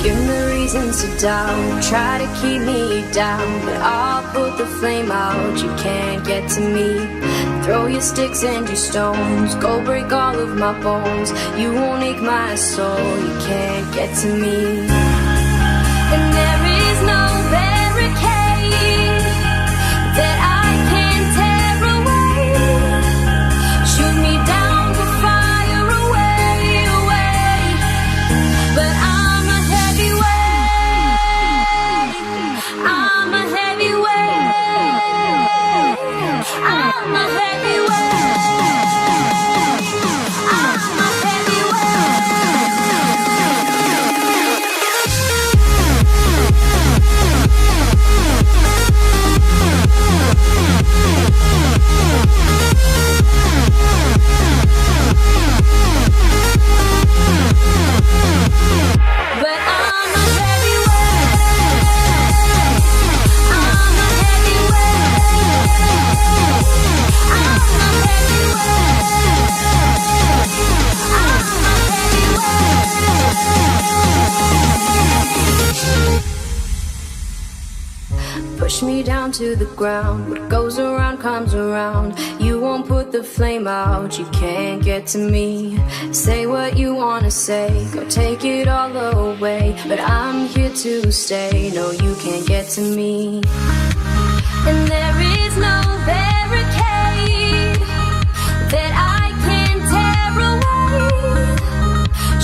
Give me reasons to doubt, try to keep me down, but I'll put the flame out, you can't get to me. Throw your sticks and your stones, go break all of my bones. You won't ache my soul, you can't get to me. And there is no barricade that I can tear away. Shoot me down to fire away, away. But I'm a heavyweight, I'm a heavyweight, I'm a heavyweight, I'm a push me down to the ground. What goes around comes around. You won't put the flame out, you can't get to me. Say what you wanna say, go take it all away, but I'm here to stay. No, you can't get to me. And there is no barricade that I can tear away.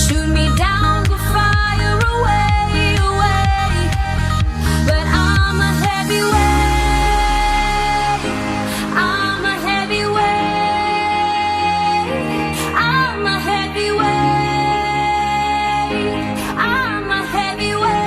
Shoot me down to fire away, away. But I'm a heavyweight, I'm a heavyweight, I'm a heavyweight, I'm a heavyweight.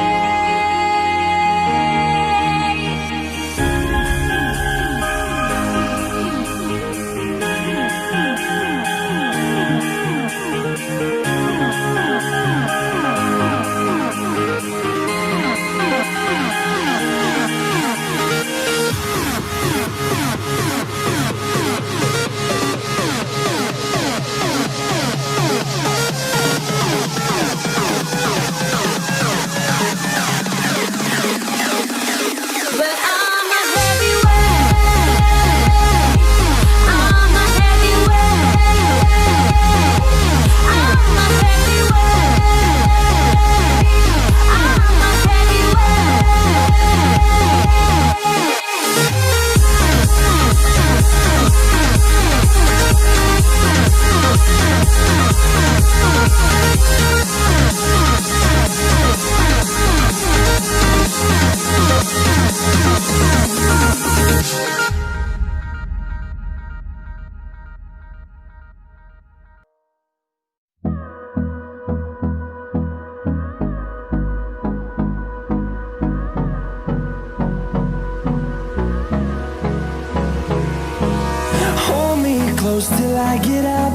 Close till I get up.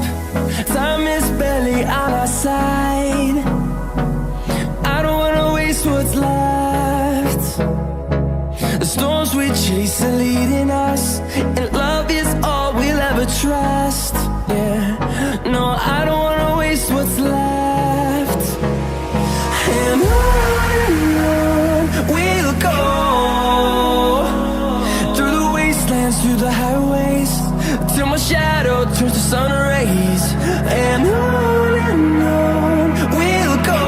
Time is barely on our side. I don't wanna waste what's left. The storms we chase are leading us, and love is all we'll ever trust. Yeah, no, I don't wanna waste what's left. And on we'll go, through the wastelands, through the highways, till my shadow turns to sun rays. And on we'll go,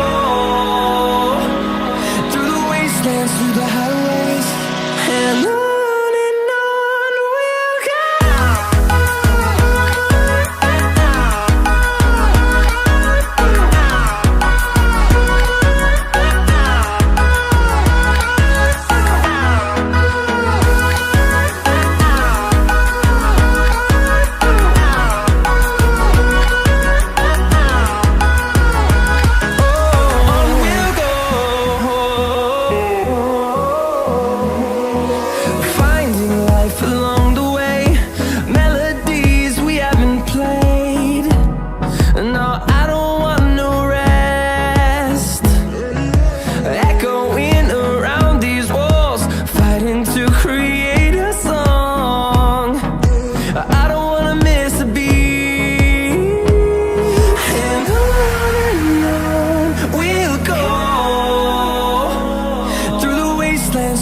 through the wastelands, through the highways, and on we'll go.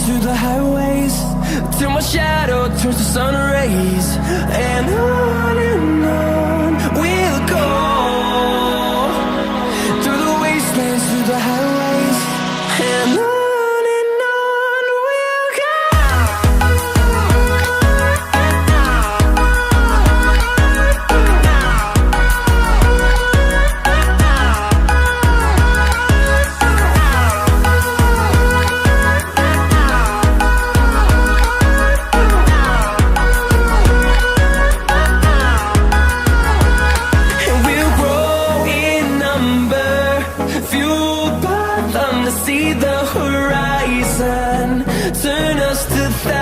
through the highways, till my shadow turns to sun rays. And on we'll go, through the wastelands, through the highways. And on we'll go. See the horizon, turn us to thousands.